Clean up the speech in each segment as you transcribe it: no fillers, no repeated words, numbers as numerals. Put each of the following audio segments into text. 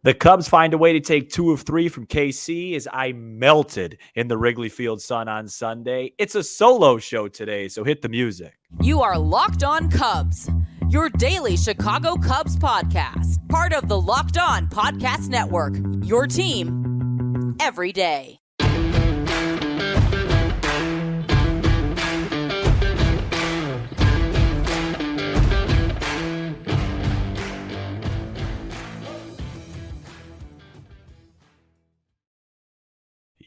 The Cubs find a way to take 2 of 3 from KC as I melted in the Wrigley Field sun on Sunday. It's a solo show today, so hit the music. You are Locked On Cubs, your daily Chicago Cubs podcast, part of the Locked On Podcast Network, your team every day.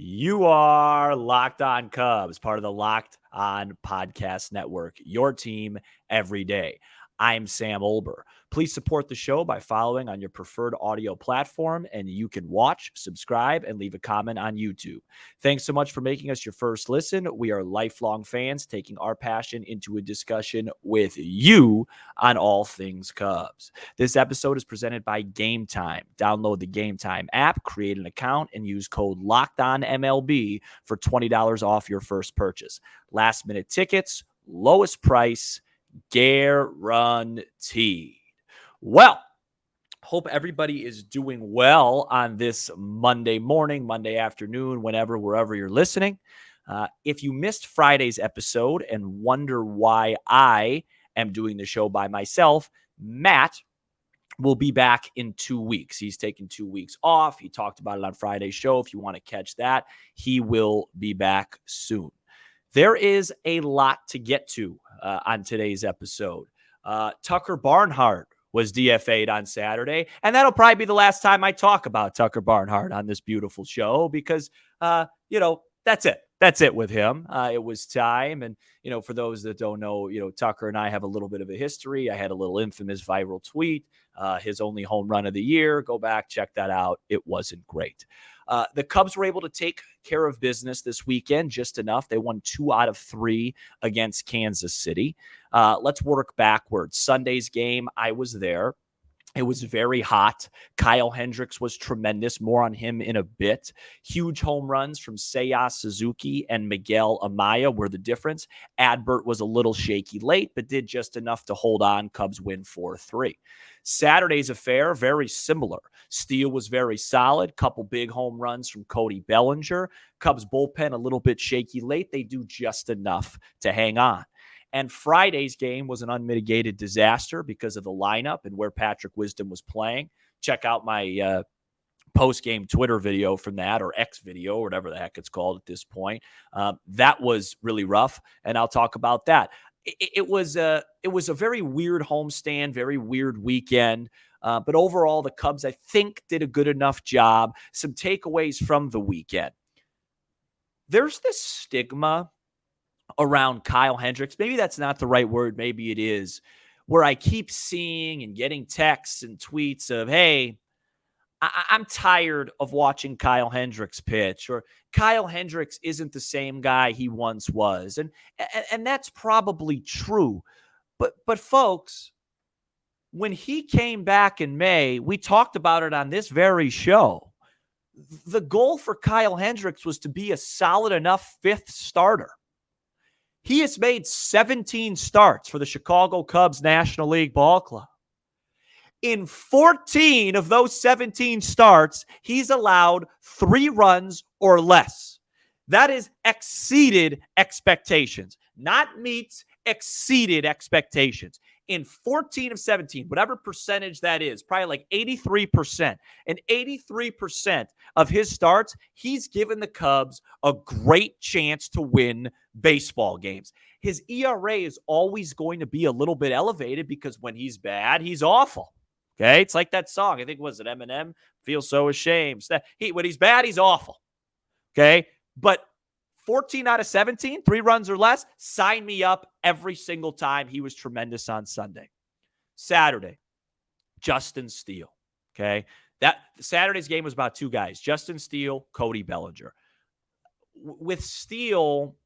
You are Locked On Cubs, part of the Locked On Podcast Network, your team every day. I'm Sam Olber. Please support the show by following on your preferred audio platform, and you can watch, subscribe, and leave a comment on YouTube. Thanks so much for making us your first listen. We are lifelong fans taking our passion into a discussion with you on all things Cubs. This episode is presented by Game Time. Download the Game Time app, create an account, and use code LOCKEDONMLB for $20 off your first purchase. Last minute tickets, lowest price, guaranteed. Well, hope everybody is doing well on this Monday morning, Monday afternoon, wherever you're listening. If you missed Friday's episode and wonder why I am doing the show by myself, Matt will be back in 2 weeks. He's taking 2 weeks off. He talked about it on Friday's show. If you want to catch that, he will be back soon. There is a lot to get to on today's episode. Tucker Barnhart was DFA'd on Saturday, and that'll probably be the last time I talk about Tucker Barnhart on this beautiful show because, that's it. That's it with him. It was time. And, for those that don't know, Tucker and I have a little bit of a history. I had a little infamous viral tweet, his only home run of the year. Go back, check that out. It wasn't great. The Cubs were able to take care of business this weekend, just enough. They won 2 out of 3 against Kansas City. Let's work backwards. Sunday's game, I was there. It was very hot. Kyle Hendricks was tremendous. More on him in a bit. Huge home runs from Seiya Suzuki and Miguel Amaya were the difference. Adbert was a little shaky late, but did just enough to hold on. Cubs win 4-3. Saturday's affair, very similar. Steele was very solid. Couple big home runs from Cody Bellinger. Cubs bullpen a little bit shaky late. They do just enough to hang on. And Friday's game was an unmitigated disaster because of the lineup and where Patrick Wisdom was playing. Check out my post-game Twitter video from that, or X video, or whatever the heck it's called at this point. That was really rough, and I'll talk about that. It was a very weird homestand, very weird weekend. But overall, the Cubs, I think, did a good enough job. Some takeaways from the weekend. There's this stigma around Kyle Hendricks. Maybe that's not the right word. Maybe it is, where I keep seeing and getting texts and tweets of, hey, I'm tired of watching Kyle Hendricks pitch, or Kyle Hendricks isn't the same guy he once was. And that's probably true. But folks, when he came back in May, we talked about it on this very show. The goal for Kyle Hendricks was to be a solid enough 5th starter. He has made 17 starts for the Chicago Cubs National League Ball Club. In 14 of those 17 starts, he's allowed 3 runs or less. That is exceeded expectations. Not meets, exceeded expectations. In 14 of 17, whatever percentage that is, probably like 83%. And 83% of his starts, he's given the Cubs a great chance to win baseball games. His ERA is always going to be a little bit elevated because when he's bad, he's awful. Okay, it's like that song. I think, was it Eminem? Feel so ashamed. When he's bad, he's awful. Okay, but 14 out of 17, 3 runs or less, sign me up every single time. He was tremendous on Sunday. Saturday, Justin Steele. Okay, that Saturday's game was about 2 guys, Justin Steele, Cody Bellinger. With Steele,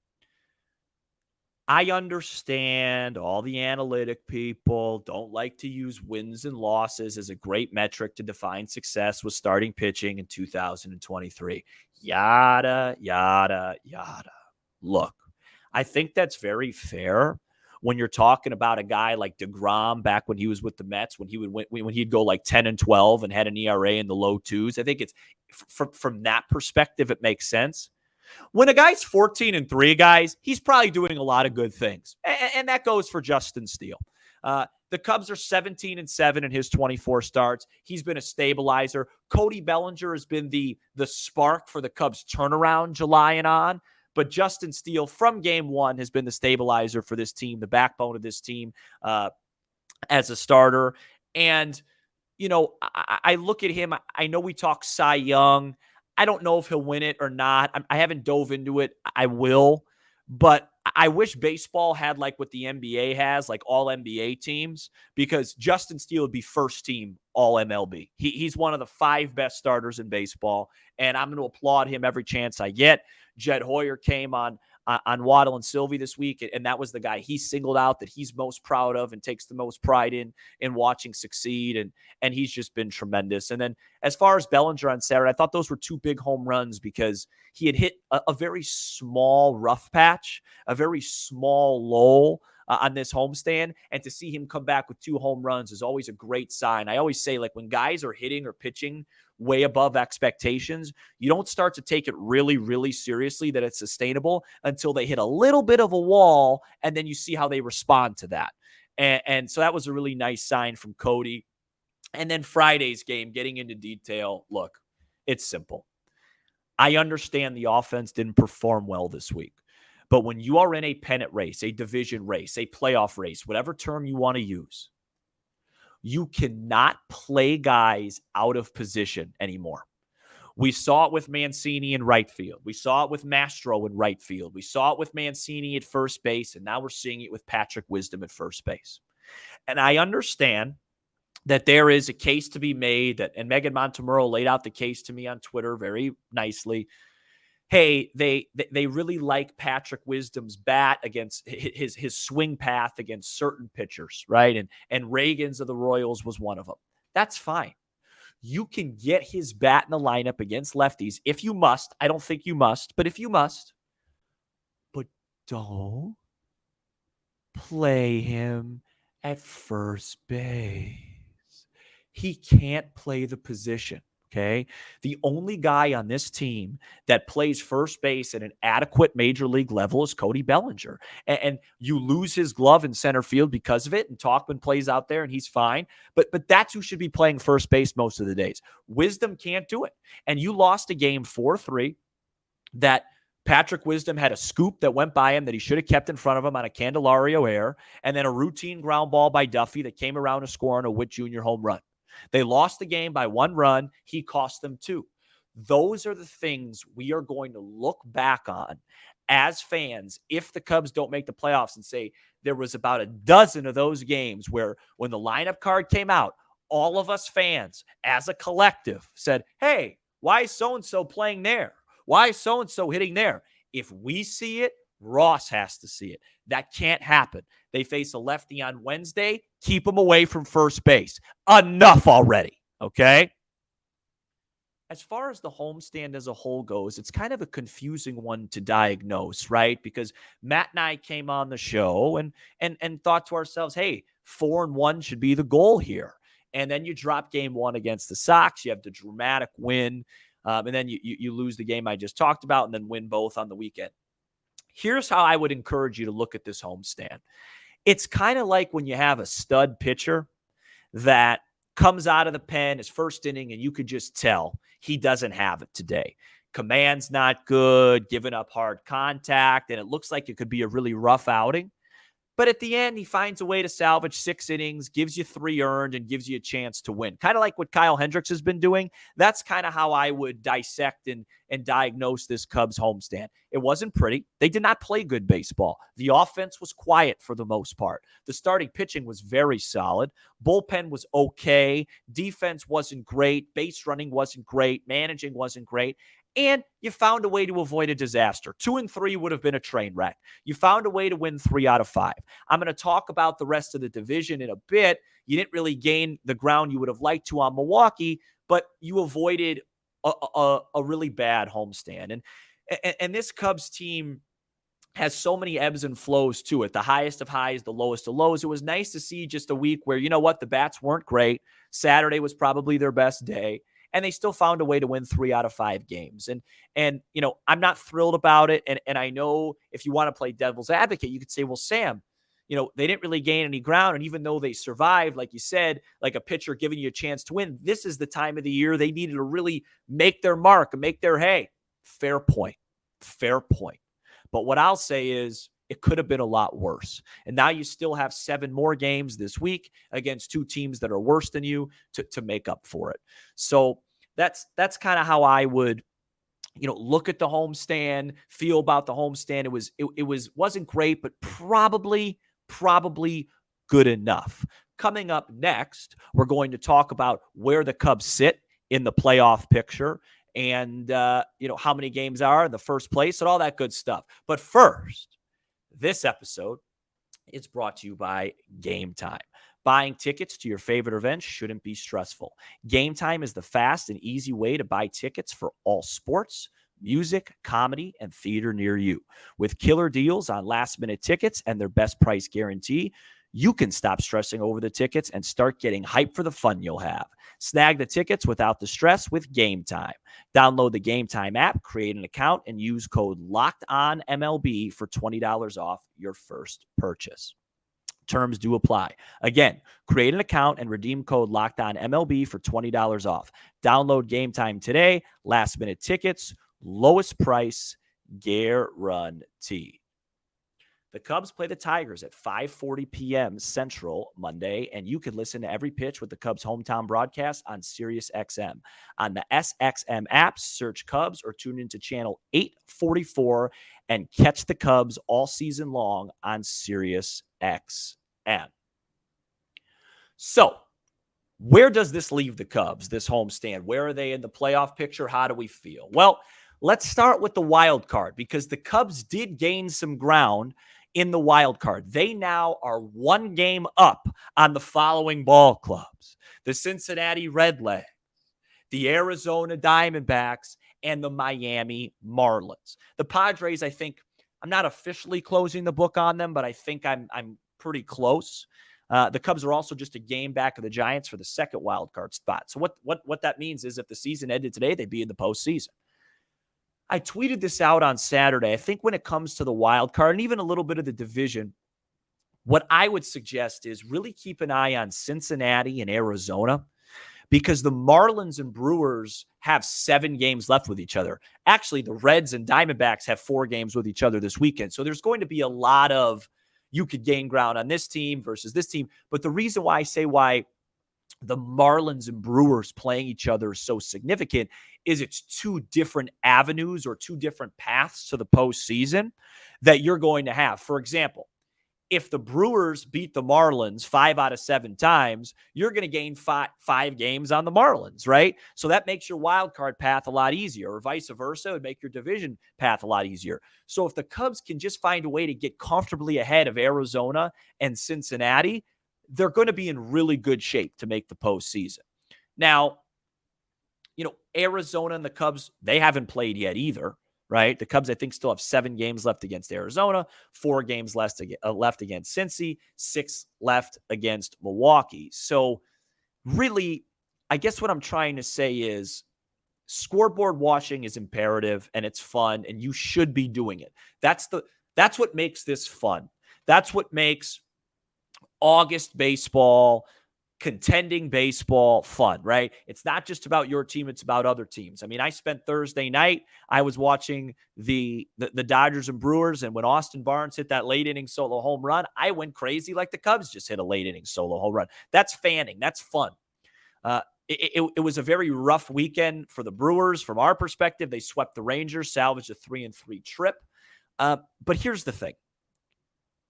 I understand all the analytic people don't like to use wins and losses as a great metric to define success with starting pitching in 2023. Yada, yada, yada. Look, I think that's very fair. when you're talking about a guy like DeGrom back when he was with the Mets, when he'd go like 10-12 and had an ERA in the low twos. I think it's from that perspective, it makes sense. When a guy's 14-3, guys, he's probably doing a lot of good things. And that goes for Justin Steele. The Cubs are 17-7 in his 24 starts. He's been a stabilizer. Cody Bellinger has been the spark for the Cubs turnaround July and on. But Justin Steele from game one has been the stabilizer for this team, the backbone of this team as a starter. And, I look at him. I know we talk Cy Young. I don't know if he'll win it or not. I haven't dove into it. I will. But I wish baseball had like what the NBA has, like all NBA teams, because Justin Steele would be first team all MLB. He's one of the 5 best starters in baseball, and I'm going to applaud him every chance I get. Jed Hoyer came on Waddle and Sylvie this week, and that was the guy he singled out that he's most proud of and takes the most pride in watching succeed, and he's just been tremendous. And then as far as Bellinger on Saturday, I thought those were 2 big home runs because he had hit a very small rough patch, a very small lull on this homestand, and to see him come back with 2 home runs is always a great sign. I always say, like, when guys are hitting or pitching way above expectations, you don't start to take it really, really seriously that it's sustainable until they hit a little bit of a wall, and then you see how they respond to that. And so that was a really nice sign from Cody. And then Friday's game, getting into detail, look, it's simple. I understand the offense didn't perform well this week. But when you are in a pennant race, a division race, a playoff race, whatever term you want to use, you cannot play guys out of position anymore. We saw it with Mancini in right field. We saw it with Mastro in right field. We saw it with Mancini at first base, and now we're seeing it with Patrick Wisdom at first base. And I understand that there is a case to be made, and Megan Montemurro laid out the case to me on Twitter very nicely. Hey, they really like Patrick Wisdom's bat against his swing path against certain pitchers, right? And Reagan's of the Royals was one of them. That's fine. You can get his bat in the lineup against lefties if you must. I don't think you must, but if you must. But don't play him at first base. He can't play the position. Okay. The only guy on this team that plays first base at an adequate major league level is Cody Bellinger. And you lose his glove in center field because of it. And Tauchman plays out there and he's fine. But that's who should be playing first base most of the days. Wisdom can't do it. And you lost a game 4-3 that Patrick Wisdom had a scoop that went by him that he should have kept in front of him on a Candelario error, and then a routine ground ball by Duffy that came around to score on a Witt Jr. home run. They lost the game by 1 run. He cost them 2. Those are the things we are going to look back on as fans if the Cubs don't make the playoffs and say there was about a dozen of those games where when the lineup card came out, all of us fans as a collective said, hey, why is so-and-so playing there? Why is so-and-so hitting there? If we see it, Ross has to see it. That can't happen. They face a lefty on Wednesday. Keep him away from first base. Enough already, okay? As far as the homestand as a whole goes, it's kind of a confusing one to diagnose, right? Because Matt and I came on the show and thought to ourselves, hey, 4-1 should be the goal here. And then you drop game 1 against the Sox. You have the dramatic win. And then you lose the game I just talked about and then win both on the weekend. Here's how I would encourage you to look at this homestand. It's kind of like when you have a stud pitcher that comes out of the pen his first inning and you could just tell he doesn't have it today. Command's not good, giving up hard contact, and it looks like it could be a really rough outing. But at the end, he finds a way to salvage 6 innings, gives you 3 earned, and gives you a chance to win. Kind of like what Kyle Hendricks has been doing. That's kind of how I would dissect and diagnose this Cubs homestand. It wasn't pretty. They did not play good baseball. The offense was quiet for the most part. The starting pitching was very solid. Bullpen was okay. Defense wasn't great. Base running wasn't great. Managing wasn't great. And you found a way to avoid a disaster. 2-3 would have been a train wreck. You found a way to win 3 out of 5. I'm going to talk about the rest of the division in a bit. You didn't really gain the ground you would have liked to on Milwaukee, but you avoided a really bad homestand. And this Cubs team, has so many ebbs and flows to it. The highest of highs, the lowest of lows. It was nice to see just a week where, you know what, the bats weren't great. Saturday was probably their best day, and they still found a way to win 3 out of 5 games. And I'm not thrilled about it. And I know if you want to play devil's advocate, you could say, well, Sam, they didn't really gain any ground. And even though they survived, like you said, like a pitcher giving you a chance to win, this is the time of the year they needed to really make their mark and make their hay. Fair point. Fair point. But what I'll say is it could have been a lot worse. And now you still have 7 more games this week against 2 teams that are worse than you to make up for it. So that's kind of how I would, look at the homestand, feel about the homestand. It wasn't great, but probably good enough. Coming up next, we're going to talk about where the Cubs sit in the playoff picture and, how many games are in the first place and all that good stuff. But first, this episode is brought to you by Game Time. Buying tickets to your favorite events shouldn't be stressful. Game Time is the fast and easy way to buy tickets for all sports, music, comedy, and theater near you. With killer deals on last-minute tickets and their best price guarantee, you can stop stressing over the tickets and start getting hyped for the fun you'll have. Snag the tickets without the stress with Game Time. Download the Game Time app, create an account, and use code LOCKEDONMLB for $20 off your first purchase. Terms do apply. Again, create an account and redeem code LOCKEDONMLB for $20 off. Download Game Time today. Last-minute tickets, lowest price, guaranteed. The Cubs play the Tigers at 5:40 p.m. Central Monday, and you can listen to every pitch with the Cubs hometown broadcast on SiriusXM. On the SXM app, search Cubs or tune into channel 844 and catch the Cubs all season long on SiriusXM. So, where does this leave the Cubs, this homestand? Where are they in the playoff picture? How do we feel? Well, let's start with the wild card because the Cubs did gain some ground in the wild card. They now are 1 game up on the following ball clubs: the Cincinnati Redlegs, the Arizona Diamondbacks, and the Miami Marlins. The Padres, I think, I'm not officially closing the book on them, but I think I'm pretty close. The Cubs are also just a game back of the Giants for the second wild card spot. So what that means is if the season ended today, they'd be in the postseason. I tweeted this out on Saturday. I think when it comes to the wild card and even a little bit of the division, what I would suggest is really keep an eye on Cincinnati and Arizona because the Marlins and Brewers have 7 games left with each other. Actually, the Reds and Diamondbacks have 4 games with each other this weekend. So there's going to be a lot of you could gain ground on this team versus this team. But the reason why I say why the Marlins and Brewers playing each other is so significant is it's 2 different avenues or 2 different paths to the postseason that you're going to have. For example, if the Brewers beat the Marlins 5 out of 7 times, you're going to gain 5 games on the Marlins, right? So that makes your wild card path a lot easier, or vice versa. It would make your division path a lot easier. So if the Cubs can just find a way to get comfortably ahead of Arizona and Cincinnati, they're going to be in really good shape to make the postseason. Now, Arizona and the Cubs, they haven't played yet either, right? The Cubs, I think, still have 7 games left against Arizona, 4 games left against Cincy, 6 left against Milwaukee. So really, I guess what I'm trying to say is scoreboard watching is imperative and it's fun and you should be doing it. That's what makes this fun. That's what makes August baseball, contending baseball fun, right? It's not just about your team, it's about other teams. I mean, I spent Thursday night, I was watching the Dodgers and Brewers, and when Austin Barnes hit that late inning solo home run, I went crazy like the Cubs just hit a late inning solo home run. That's fanning. That's fun. It was a very rough weekend for the Brewers. From our perspective, they swept the Rangers, salvaged a 3-3 trip. But here's the thing.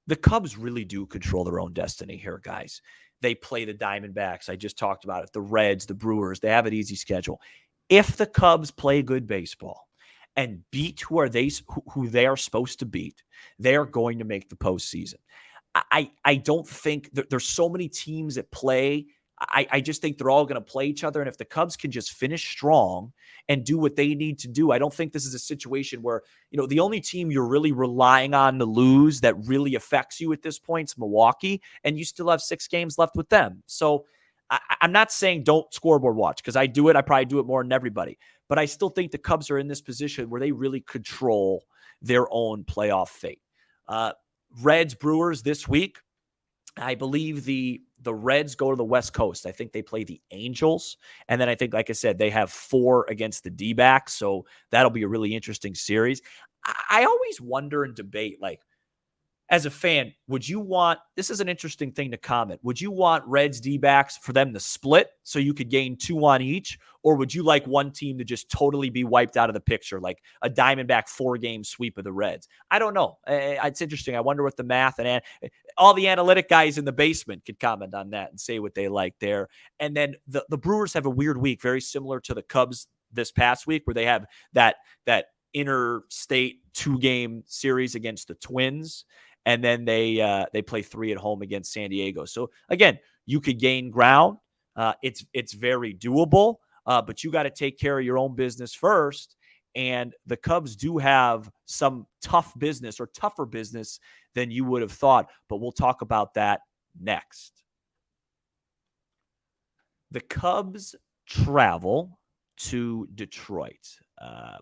The Cubs really do control their own destiny here, guys. They play the Diamondbacks. I just talked about it. The Reds, the Brewers, they have an easy schedule. If the Cubs play good baseball and beat who they are supposed to beat, they are going to make the postseason. I don't think there's so many teams that play. I just think they're all going to play each other. And if the Cubs can just finish strong and do what they need to do, I don't think this is a situation where, the only team you're really relying on to lose that really affects you at this point is Milwaukee, and you still have 6 games left with them. So I'm not saying don't scoreboard watch, because I do it. I probably do it more than everybody. But I still think the Cubs are in this position where they really control their own playoff fate. Reds, Brewers this week. I believe the Reds go to the West Coast. I think they play the Angels. And then I think, like I said, they have 4 against the D-backs. So that'll be a really interesting series. I always wonder and debate, like, as a fan, would you want, this is an interesting thing to comment, would you want Reds D-backs for them to split so you could gain 2 on each? Or would you like one team to just totally be wiped out of the picture, like a Diamondback 4-game sweep of the Reds? I don't know. It's interesting. I wonder what the math and all the analytic guys in the basement could comment on that and say what they like there. And then the Brewers have a weird week, very similar to the Cubs this past week, where they have that interstate 2-game series against the Twins. And then they play 3 at home against San Diego. So again, you could gain ground. It's very doable, but you got to take care of your own business first. And the Cubs do have some tough business, or tougher business than you would have thought. But we'll talk about that next. The Cubs travel to Detroit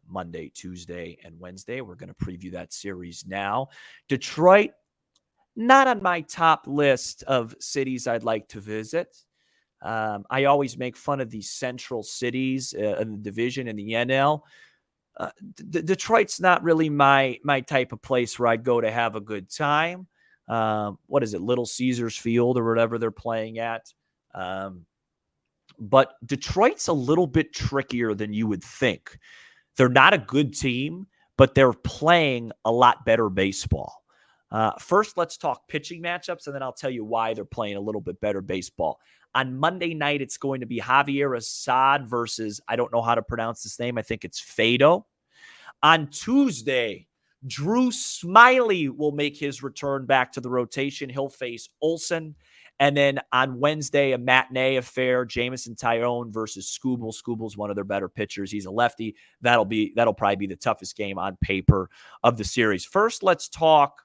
Monday, Tuesday, and Wednesday. We're going to preview that series now. Detroit, not on my top list of cities I'd like to visit. I always make fun of these central cities in the division in the NL. Detroit's not really my type of place where I'd go to have a good time. What is it, Little Caesars Field or whatever they're playing at? But Detroit's a little bit trickier than you would think. They're not a good team, but they're playing a lot better baseball. First, let's talk pitching matchups, and then I'll tell you why they're playing a little bit better baseball. On Monday night, it's going to be Javier Assad versus, I don't know how to pronounce this name, I think it's Fado. On Tuesday, Drew Smiley will make his return back to the rotation. He'll face Olson. And then on Wednesday, a matinee affair, Jameson Tyone versus Skubal. Skubal's one of their better pitchers. He's a lefty. That'll probably be the toughest game on paper of the series. First, let's talk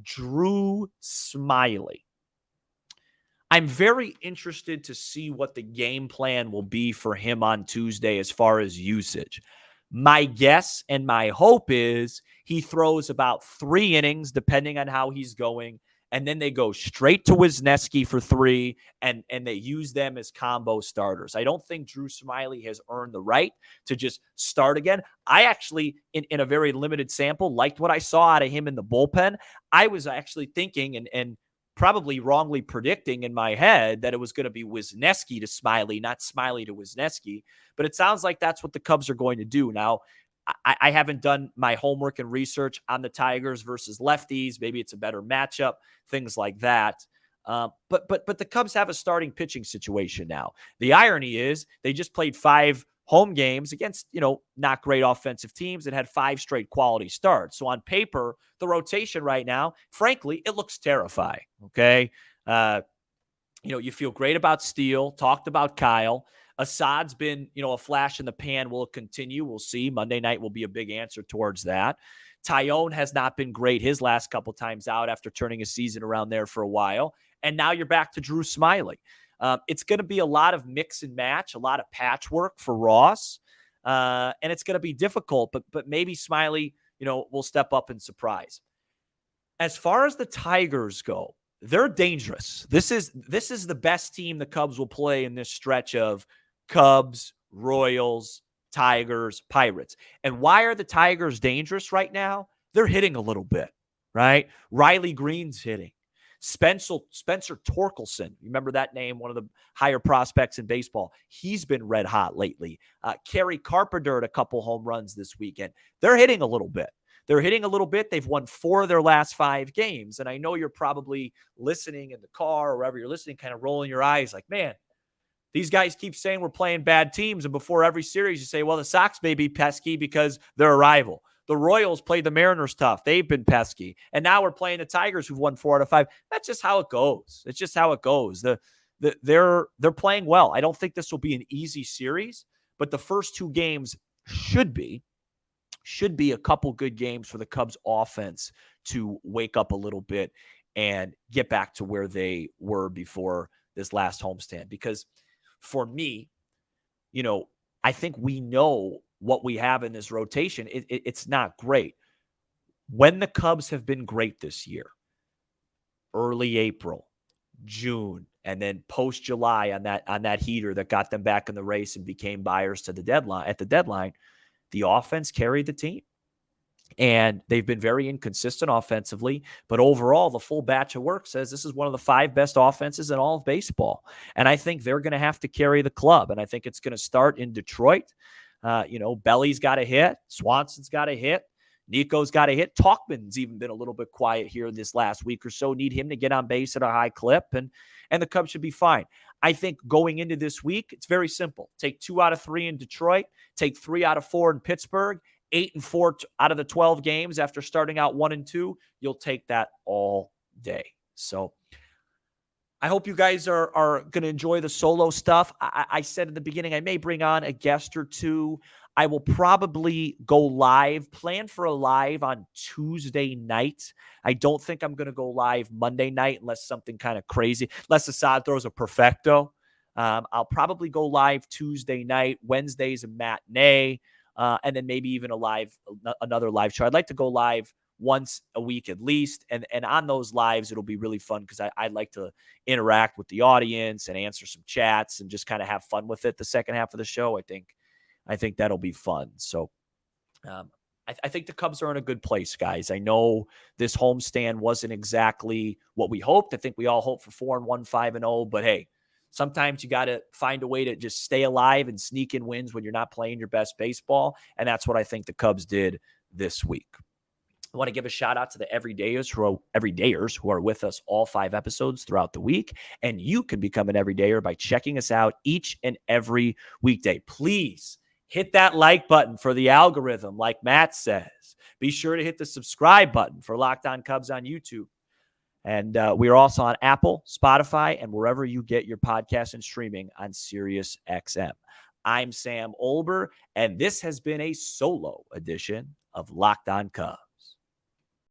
Drew Smiley. I'm very interested to see what the game plan will be for him on Tuesday as far as usage. My guess and my hope is he throws about 3 innings, depending on how he's going. And then they go straight to Wisniewski for 3, and they use them as combo starters. I don't think Drew Smiley has earned the right to just start again. I actually, in a very limited sample, liked what I saw out of him in the bullpen. I was actually thinking and probably wrongly predicting in my head that it was going to be Wisniewski to Smiley, not Smiley to Wisniewski. But it sounds like that's what the Cubs are going to do. Now, I haven't done my homework and research on the Tigers versus lefties. Maybe it's a better matchup, things like that. But the Cubs have a starting pitching situation now. The irony is they just played 5 home games against, not great offensive teams and had 5 straight quality starts. So on paper, the rotation right now, frankly, it looks terrifying. Okay. You feel great about Steele, talked about Kyle. Assad's been, a flash in the pan. Will it continue? We'll see. Monday night will be a big answer towards that. Tyone has not been great his last couple times out after turning a season around there for a while. And now you're back to Drew Smiley. It's going to be a lot of mix and match, a lot of patchwork for Ross. And it's going to be difficult, but maybe Smiley, will step up and surprise. As far as the Tigers go, they're dangerous. This is the best team the Cubs will play in this stretch of Cubs, Royals, Tigers, Pirates. And why are the Tigers dangerous right now? They're hitting a little bit, right? Riley Green's hitting. Spencer Torkelson, remember that name, one of the higher prospects in baseball. He's been red hot lately. Kerry Carpenter had a couple home runs this weekend. They're hitting a little bit. They've won 4 of their last 5 games. And I know you're probably listening in the car or wherever you're listening, kind of rolling your eyes like, man, these guys keep saying we're playing bad teams. And before every series, you say, well, the Sox may be pesky because they're a rival. The Royals played the Mariners tough. They've been pesky. And now we're playing the Tigers who've won 4 out of 5. That's just how it goes. It's just how it goes. The they're playing well. I don't think this will be an easy series, but the first 2 games should be a couple good games for the Cubs offense to wake up a little bit and get back to where they were before this last homestand. Because for me, I think we know what we have in this rotation. It's not great. When the Cubs have been great this year, early April, June, and then post July on that heater that got them back in the race and became buyers to the deadline, the offense carried the team. And they've been very inconsistent offensively, but overall, the full batch of work says this is one of the 5 best offenses in all of baseball. And I think they're going to have to carry the club. And I think it's going to start in Detroit. Belly's got a hit. Swanson's got a hit. Nico's got a hit. Talkman's even been a little bit quiet here this last week or so. Need him to get on base at a high clip, and the Cubs should be fine. I think going into this week, it's very simple. Take 2 out of 3 in Detroit. Take 3 out of 4 in Pittsburgh. 8-4 out of the 12 games after starting out 1-2. You'll take that all day. So I hope you guys are going to enjoy the solo stuff. I said at the beginning, I may bring on a guest or two. I will probably go live, plan for a live on Tuesday night. I don't think I'm going to go live Monday night unless something kind of crazy, unless Assad throws a perfecto. I'll probably go live Tuesday night. Wednesday's a matinee. And then maybe even another live show. I'd like to go live once a week at least. And on those lives, it'll be really fun because I'd like to interact with the audience and answer some chats and just kind of have fun with it the second half of the show. I think that'll be fun. So I think the Cubs are in a good place, guys. I know this homestand wasn't exactly what we hoped. I think we all hoped for 4-1, 5-0, but hey, sometimes you got to find a way to just stay alive and sneak in wins when you're not playing your best baseball. And that's what I think the Cubs did this week. I want to give a shout out to the everydayers who are with us all 5 episodes throughout the week. And you can become an everydayer by checking us out each and every weekday. Please hit that like button for the algorithm, like Matt says. Be sure to hit the subscribe button for Locked On Cubs on YouTube. And we are also on Apple, Spotify, and wherever you get your podcasts and streaming on SiriusXM. I'm Sam Olber, and this has been a solo edition of Locked On Cubs.